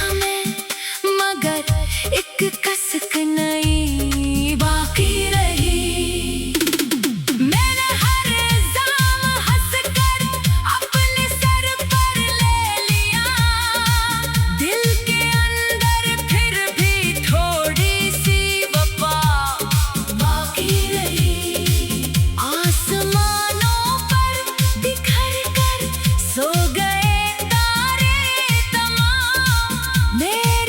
था मैं, मगर एक कसक नहीं बाकी रही। मैंने हर इल्जाम हंसकर अपने सर पर ले लिया, दिल के अंदर फिर भी थोड़ी सी वफा बाकी रही। आसमानों पर बिखर कर सो गए तारे तमाम, मेरे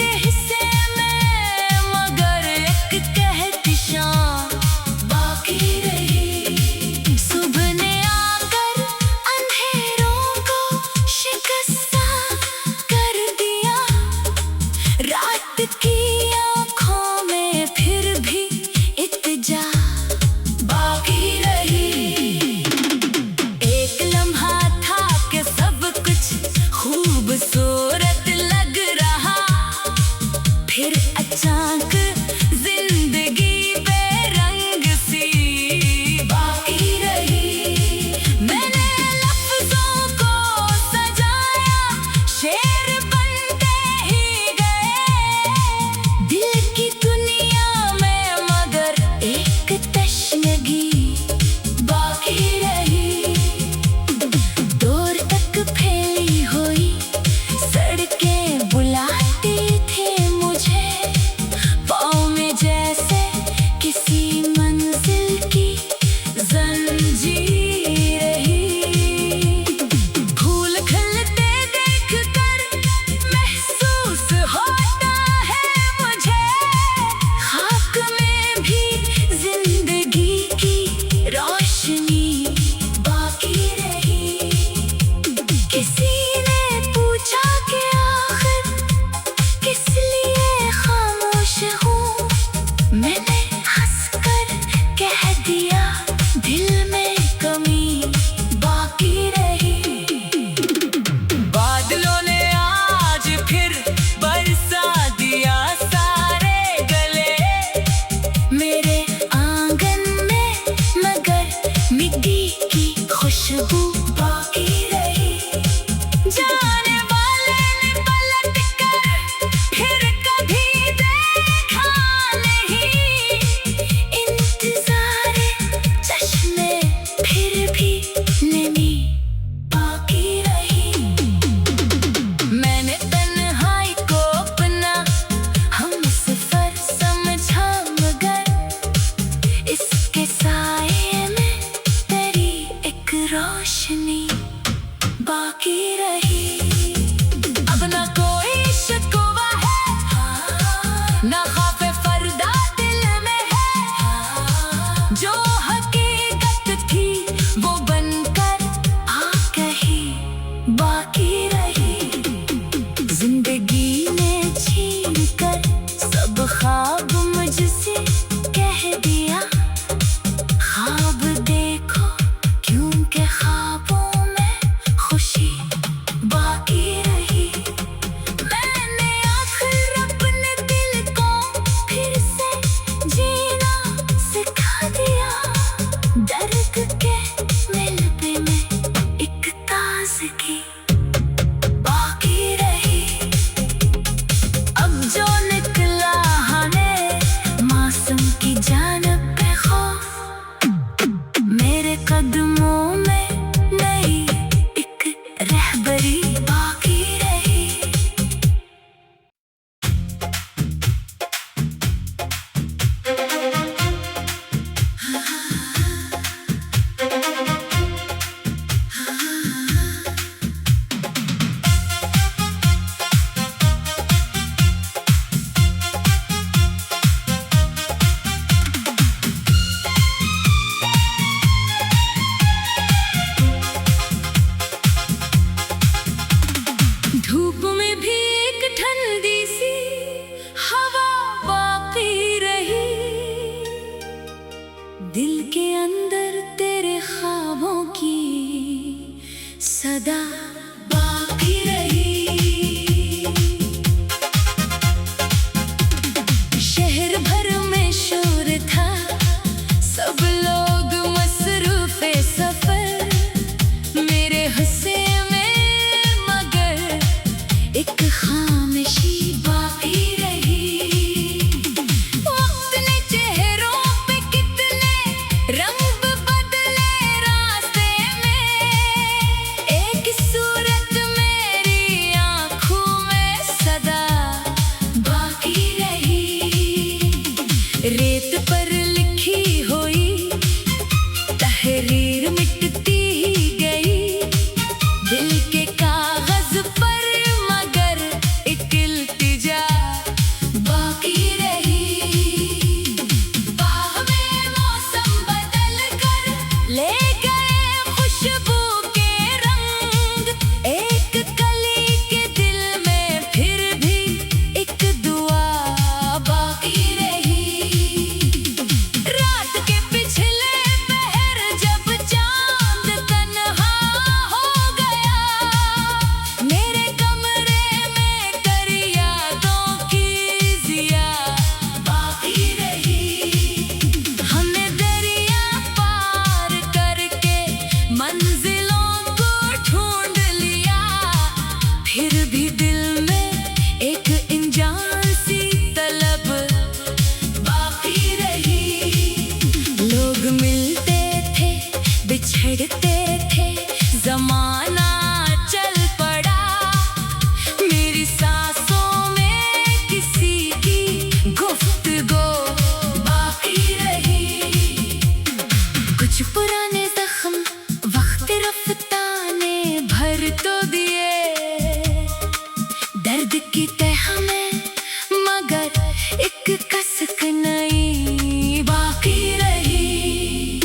एक कसक नई बाकी रही।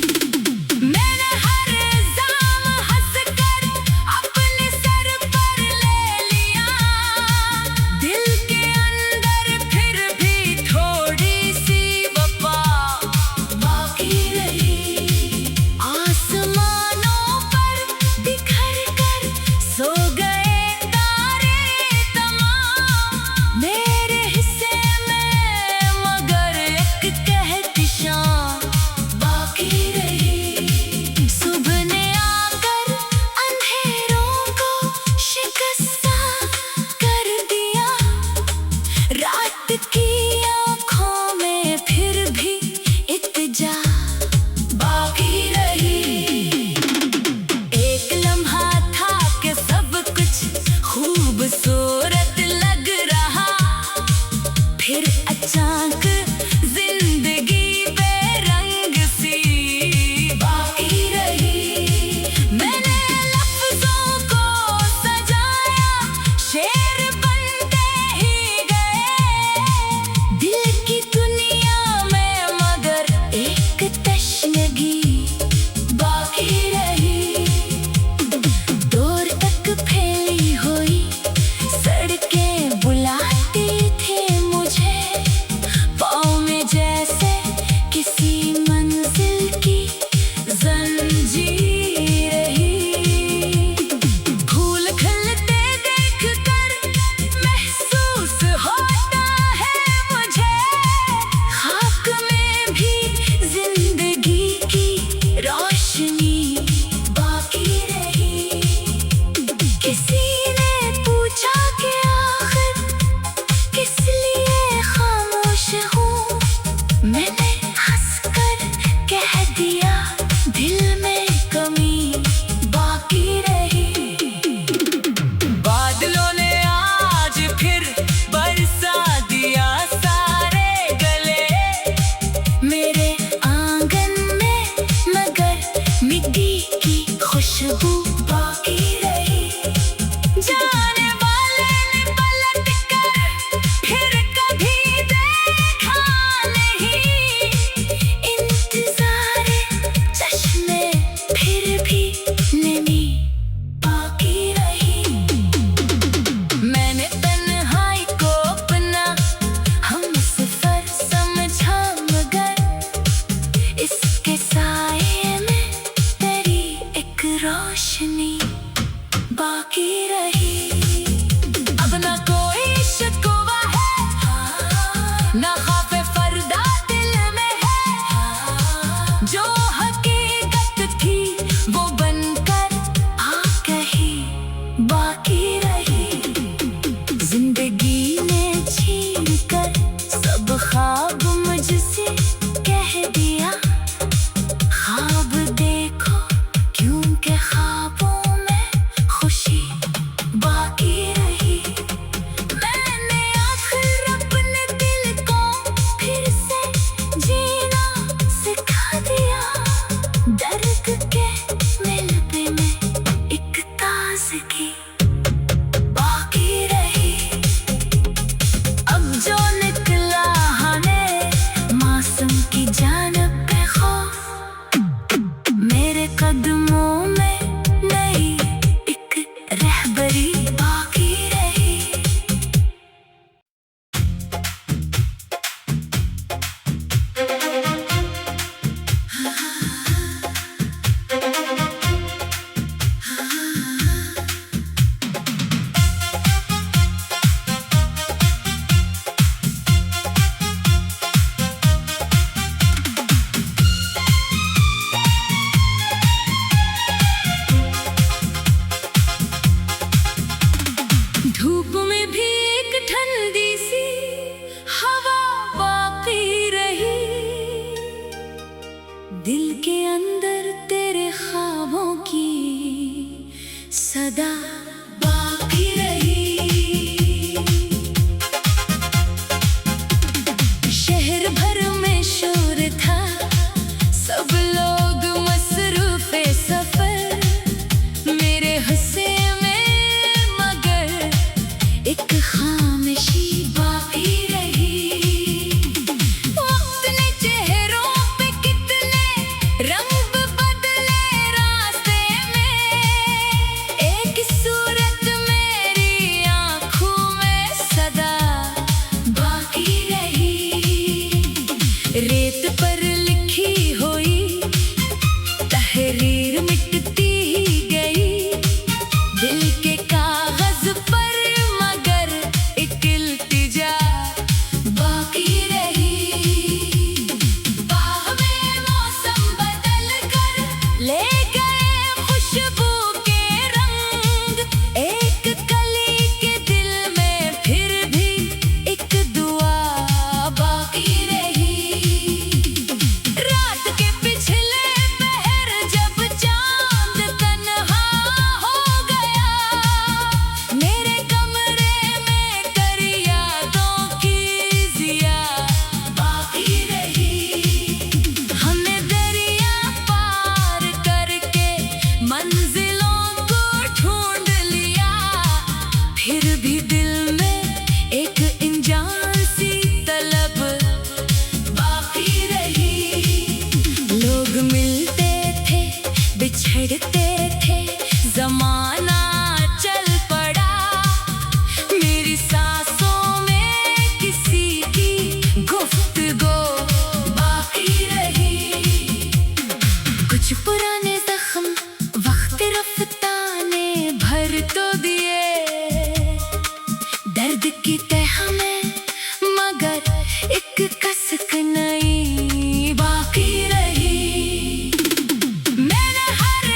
मैंने हर इल्जाम हंस कर अपने सर पर ले लिया। दिल के अंदर फिर भी थोड़ी सी वफा बाकी रही। आसमानों पर बिखर कर सो गए तारे तमाम मेरे हिस्से में, मगर एक कहकशां बाकी रही। सुबह ने आकर अंधेरों को शिकस्ता कर दिया। रात की आँखों में फिर भी इत्तेजा बाकी रही। एक लम्हा था कि सब कुछ खूबसूरत लग रहा, फिर अचानक जिंदगी बेरंग सी बाकी रही। मैंने लफ्जों को सजाया, शेर बनते ही गए दिल की दुनिया में, मगर एक तशनगी बाकी रही। दूर तक फैली हुई सड़कें बुलाती थी मुझे, लड़ते थे जमाना चल पड़ा, मेरी सांसों में किसी की गुफ्तगू बाकी रही। कुछ पुराने जख्म वक्त रफ्ता ने भर तो दिए, दर्द की तह में मगर एक कसक नई बाकी रही। मैंने हर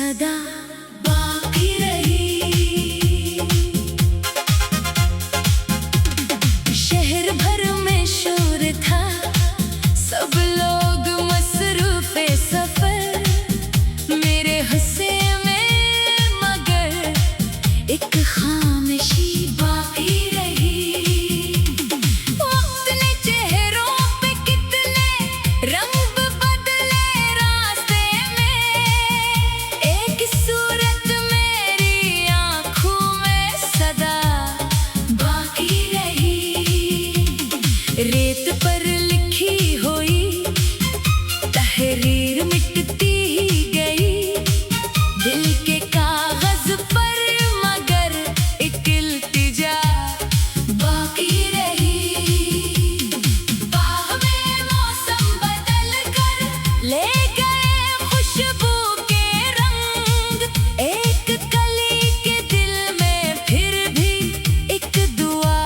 सदा बाकी रही। शहर भर में शोर था, सब लोग मसरूफे सफर, मेरे हुस्से में मगर एक खामोशी बाकी रही। वक्त ने चेहरों पे कितने रंग बदले रास्ते में, एक सूरत मेरी आँखों में सदा बाकी रही। रेत पर लिखी हुई तहरीर मिटती ही गई, दिल के कागज पर मगर एक इल्तिजा बाकी रही। बाह में मौसम बदल कर ले गए खुशबू के रंग, एक कली के दिल में फिर भी एक दुआ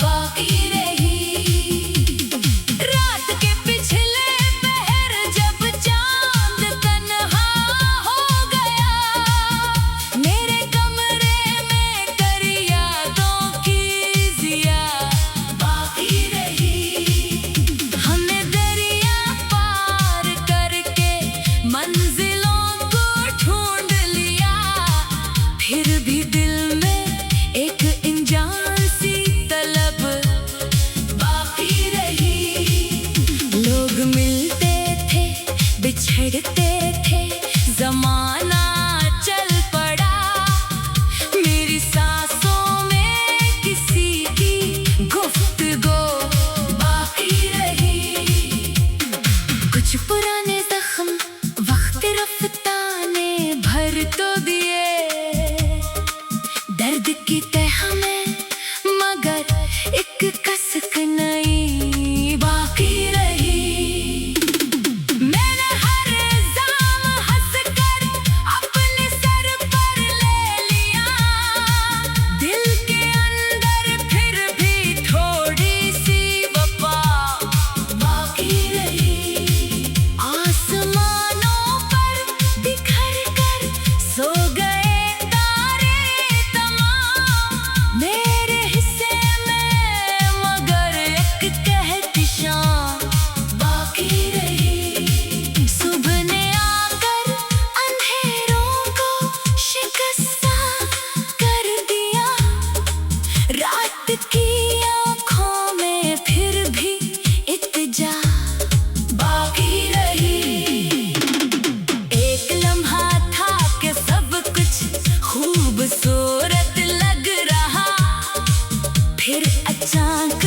बाकी रही। रात के पिछले पहर जब चांद तन्हा हो गया, मेरे कमरे में कर यादों की जिया बाकी रही। हमने दरिया पार करके मंजिलों को ढूंढ लिया, फिर भी दिल में एक अनजान सी तलब बाकी रही। लोग मिलते थे, बिछड़ते थे, जमाना चल पड़ा, मेरी सांसों में किसी की गुफ्तगू बाकी रही। कुछ पुराने जख्म वक्त रफ्ता ने भर तो दिए, दर्द की तह में मगर एक कसक नई बाकी रही। मैंने हर इल्जाम हंस कर अपने सर पर ले लिया, दिल के अंदर फिर भी थोड़ी सी वफा बाकी रही। आसमानों पर बिखर कर सो गए तारे तमाम, मेरे हिस्से में मगर एक कहकशां बाकी रही। सुबह ने आकर अंधेरों को शिकस्ता कर दिया, रात की आँखों में फिर भी इत्तेजा बाकी रही। एक लम्हा था कि सब कुछ खूबसूरत लग रहा, फिर अचानक